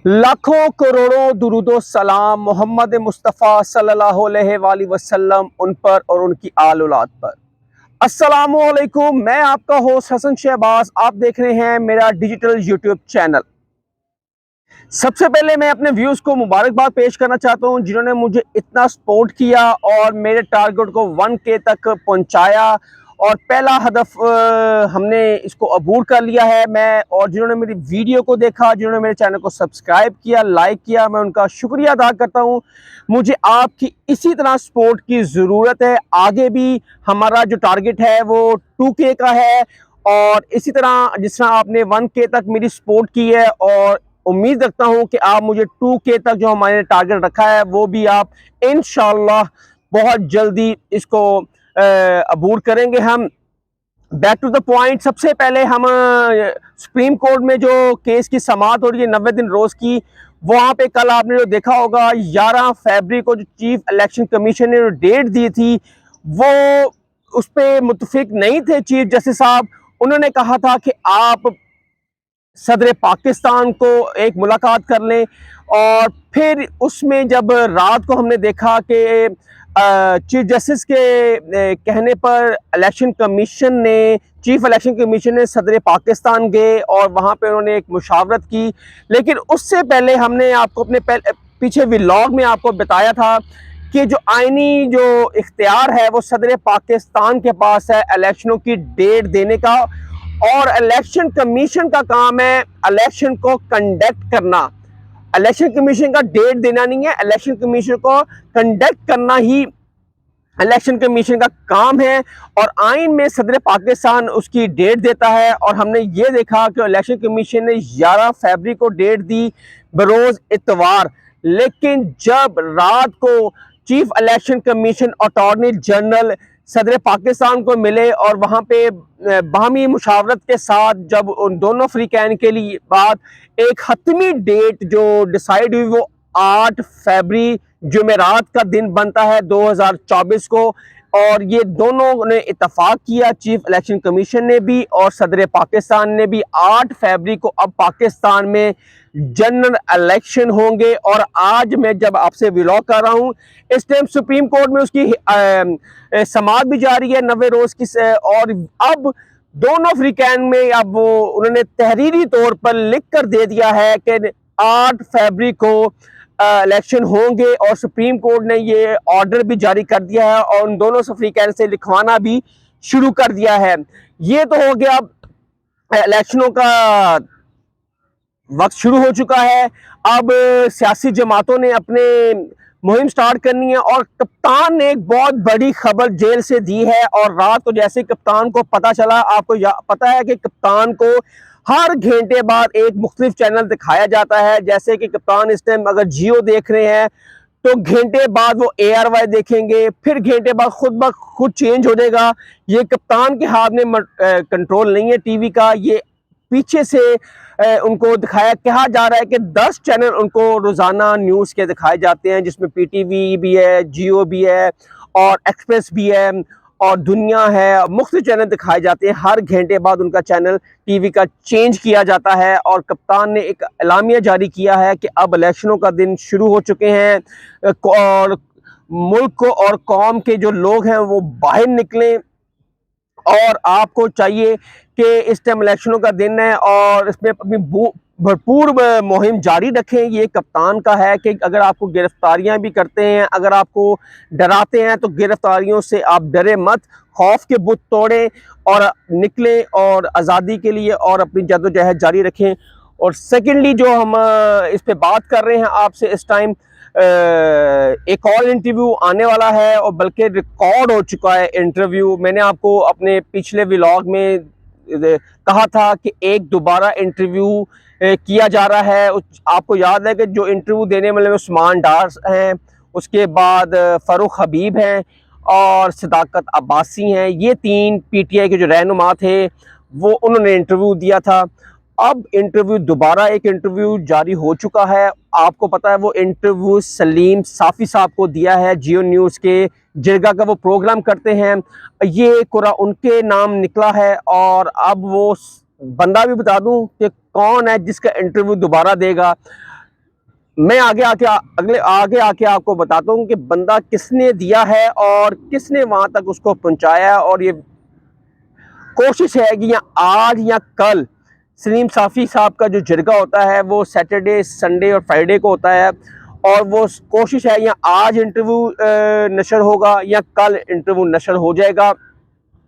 लाखों करोड़ों दुरूदो सलाम मोहम्मद मुस्तफ़ा सल्लल्लाहु अलैहि वसल्लम उन पर और उनकी आल औलाद पर। अस्सलामुअलैकुम, मैं आपका होस्ट हसन शहबाज। आप देख रहे हैं मेरा डिजिटल यूट्यूब चैनल। सबसे पहले मैं अपने व्यूज़ को मुबारकबाद पेश करना चाहता हूं, जिन्होंने मुझे इतना सपोर्ट किया और मेरे टारगेट को 1K तक पहुंचाया और पहला हदफ हमने इसको अबूर कर लिया है। मैं और जिन्होंने मेरी वीडियो को देखा, जिन्होंने मेरे चैनल को सब्सक्राइब किया, लाइक किया, मैं उनका शुक्रिया अदा करता हूं। मुझे आपकी इसी तरह सपोर्ट की ज़रूरत है। आगे भी हमारा जो टारगेट है वो 2K का है और इसी तरह जिस तरह आपने 1K तक मेरी सपोर्ट की है और उम्मीद रखता हूं कि आप मुझे 2K तक जो हमारे टारगेट रखा है वो भी आप इंशाल्लाह बहुत जल्दी इसको अबूर करेंगे। हम बैक टू द पॉइंट, सबसे पहले हम सुप्रीम कोर्ट में जो केस की समाअत हो रही है 90 दिन रोज की, वहां पे कल आपने जो देखा होगा 11 फरवरी को जो चीफ इलेक्शन कमीशन ने जो डेट दी थी वो उस पर मुतफिक नहीं थे चीफ जस्टिस साहब। उन्होंने कहा था कि आप सदर पाकिस्तान को एक मुलाकात कर लें और फिर उसमें जब रात को हमने देखा कि चीफ जस्टिस के कहने पर इलेक्शन कमीशन ने चीफ इलेक्शन कमीशन ने सदर पाकिस्तान गए और वहाँ पे उन्होंने एक मुशावरत की। लेकिन उससे पहले हमने आपको अपने पीछे व्लॉग में आपको बताया था कि जो आईनी जो इख्तियार है वो सदर पाकिस्तान के पास है इलेक्शनों की डेट देने का, और इलेक्शन कमीशन का काम है इलेक्शन को कंडक्ट करना। इलेक्शन कमीशन का डेट देना नहीं है, इलेक्शन कमीशन को कंडक्ट करना ही इलेक्शन कमीशन का काम है। और आइन में सदर पाकिस्तान उसकी डेट देता है और हमने ये देखा कि इलेक्शन कमीशन ने 11 फरवरी को डेट दी बरोज इतवार। लेकिन जब रात को chief election commission attorney general सदर पाकिस्तान को मिले और वहाँ पे बाहमी मुशावरत के साथ जब उन दोनों फ्रीकैन के लिए बाद एक हतमी डेट जो डिसाइड हुई वो 8 फरवरी जुमेरात का दिन बनता है 2024 को, और ये दोनों ने इत्तफाक किया, चीफ इलेक्शन कमीशन ने भी और सदर पाकिस्तान ने भी। 8 फरवरी को अब पाकिस्तान में जनरल इलेक्शन होंगे और आज मैं जब आपसे व्लॉग कर रहा हूँ इस टाइम सुप्रीम कोर्ट में उसकी समाअत भी जारी है 90 रोज की और अब दोनों फ्रीकैन में अब वो उन्होंने तहरीरी तौर पर लिख कर दे दिया है कि 8 फरवरी को इलेक्शन होंगे और सुप्रीम कोर्ट ने ये ऑर्डर भी जारी कर दिया है और उन दोनों फ्रीकैन से लिखवाना भी शुरू कर दिया है। ये तो हो गया, इलेक्शनों का वक्त शुरू हो चुका है। अब सियासी जमातों ने अपने मुहिम स्टार्ट करनी है और कप्तान ने एक बहुत बड़ी खबर जेल से दी है और रात को जैसे कप्तान को पता चला, आपको पता है कि कप्तान को हर घंटे बाद एक मुख्तलिफ चैनल दिखाया जाता है। जैसे कि कप्तान इस टाइम अगर जियो देख रहे हैं तो घंटे बाद वो ARY देखेंगे, फिर घंटे बाद खुद ब खुद चेंज हो जाएगा। ये कप्तान के हाथ में कंट्रोल नहीं है टीवी का, ये पीछे से उनको दिखाया, कहा जा रहा है कि 10 चैनल उनको रोजाना न्यूज़ के दिखाए जाते हैं जिसमें PTV भी है, जियो भी है और एक्सप्रेस भी है और दुनिया है। मुख्तलिफ चैनल दिखाए जाते हैं, हर घंटे बाद उनका चैनल टीवी का चेंज किया जाता है। और कप्तान ने एक एलामिया जारी किया है कि अब इलेक्शनों का दिन शुरू हो चुके हैं और मुल्क और कौम के जो लोग हैं वो बाहर निकलें और आपको चाहिए कि इस टाइम इलेक्शनों का दिन है और इसमें अपनी भरपूर मुहिम जारी रखें। ये कप्तान का है कि अगर आपको गिरफ्तारियां भी करते हैं, अगर आपको डराते हैं तो गिरफ्तारियों से आप डरे मत, खौफ के बुत तोड़ें और निकलें और आज़ादी के लिए और अपनी जद्दोजहद जारी रखें। और सेकेंडली जो हम इस पे बात कर रहे हैं आपसे इस टाइम, एक और इंटरव्यू आने वाला है और बल्कि रिकॉर्ड हो चुका है इंटरव्यू। मैंने आपको अपने पिछले व्लॉग में कहा था कि एक दोबारा इंटरव्यू किया जा रहा है। आपको याद है कि जो इंटरव्यू देने वाले उस्मान डार हैं, उसके बाद फ़ारूक हबीब हैं और सदाकत अब्बासी हैं। ये 3 PTI के जो रहनुमा थे वो उन्होंने इंटरव्यू दिया था। अब इंटरव्यू दोबारा एक इंटरव्यू जारी हो चुका है। आपको पता है वो इंटरव्यू सलीम साफ़ी साहब को दिया है जियो न्यूज़ के जिरगा का वो प्रोग्राम करते हैं, ये कुरा उनके नाम निकला है। और अब वो बंदा भी बता दूं कि कौन है जिसका इंटरव्यू दोबारा देगा। मैं आगे आके आपको बताता हूँ कि बंदा किसने दिया है और किसने वहां तक उसको पहुंचाया है। और ये कोशिश है कि या आज या कल सलीम साफ़ी साहब का जो जिरगा होता है वो सैटरडे, संडे और फ्राइडे को होता है। और वो कोशिश है या आज इंटरव्यू नशर होगा या कल इंटरव्यू नशर हो जाएगा।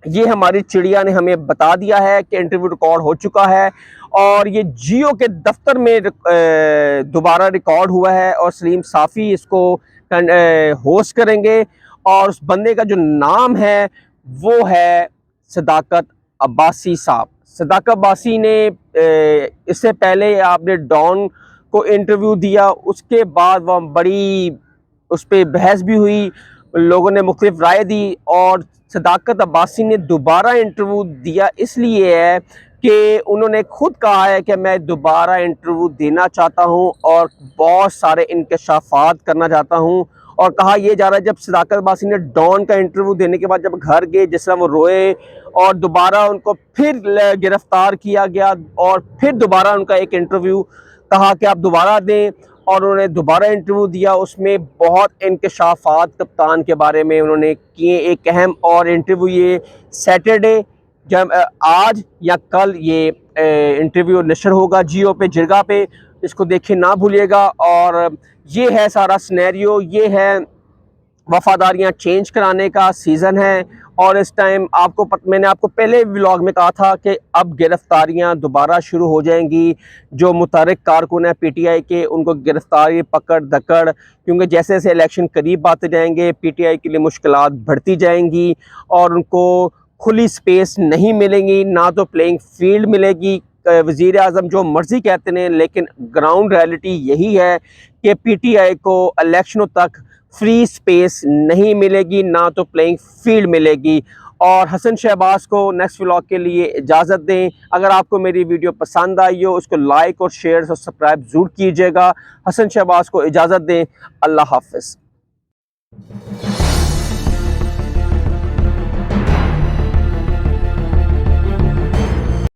ये हमारी चिड़िया ने हमें बता दिया है कि इंटरव्यू रिकॉर्ड हो चुका है और ये जियो के दफ्तर में दोबारा रिकॉर्ड हुआ है और सलीम साफ़ी इसको होस्ट करेंगे। और उस बंदे का जो नाम है वो है सदाकत अब्बासी साहब। सदाकत अब्बासी ने इससे पहले आपने डॉन को इंटरव्यू दिया, उसके बाद वह बड़ी उस पर बहस भी हुई, लोगों ने मुख्तलिफ राय दी। और सदाकत अब्बासी ने दोबारा इंटरव्यू दिया इसलिए है कि उन्होंने खुद कहा है कि मैं दोबारा इंटरव्यू देना चाहता हूं और बहुत सारे इंकशाफात करना चाहता हूं। और कहा यह जा रहा है, जब सदाकत अब्बासी ने डॉन का इंटरव्यू देने के बाद जब घर गए, जिस तरह वो रोए और दोबारा उनको फिर गिरफ्तार किया गया और फिर दोबारा उनका एक इंटरव्यू कहा कि आप दोबारा दें, और उन्होंने दोबारा इंटरव्यू दिया। उसमें बहुत इंकशाफात कप्तान के बारे में उन्होंने किए। एक अहम और इंटरव्यू ये सैटरडे जब आज या कल ये इंटरव्यू नशर होगा जियो पे, जिरगा पे, इसको देखे ना भूलिएगा। और ये है सारा सिनेरियो, ये है वफादारियां चेंज कराने का सीज़न है। और इस टाइम मैंने आपको पहले व्लॉग में कहा था कि अब गिरफ्तारियां दोबारा शुरू हो जाएंगी। जो मुतहर्रिक कारकुन है पीटीआई के, उनको गिरफ्तारी, पकड़ धकड़, क्योंकि जैसे जैसे इलेक्शन करीब आते जाएंगे पीटीआई के लिए मुश्किलात बढ़ती जाएंगी और उनको खुली स्पेस नहीं मिलेंगी, ना तो प्लेइंग फील्ड मिलेगी। वज़ीर आज़म जो मर्ज़ी कहते हैं, लेकिन ग्राउंड रियलिटी यही है कि पीटीआई को इलेक्शनों तक फ्री स्पेस नहीं मिलेगी, ना तो प्लेइंग फील्ड मिलेगी। और हसन शहबाज को नेक्स्ट व्लॉग के लिए इजाज़त दें। अगर आपको मेरी वीडियो पसंद आई हो उसको लाइक और शेयर और सब्सक्राइब ज़रूर कीजिएगा। हसन शहबाज को इजाज़त दें। अल्लाह हाफ़िज़।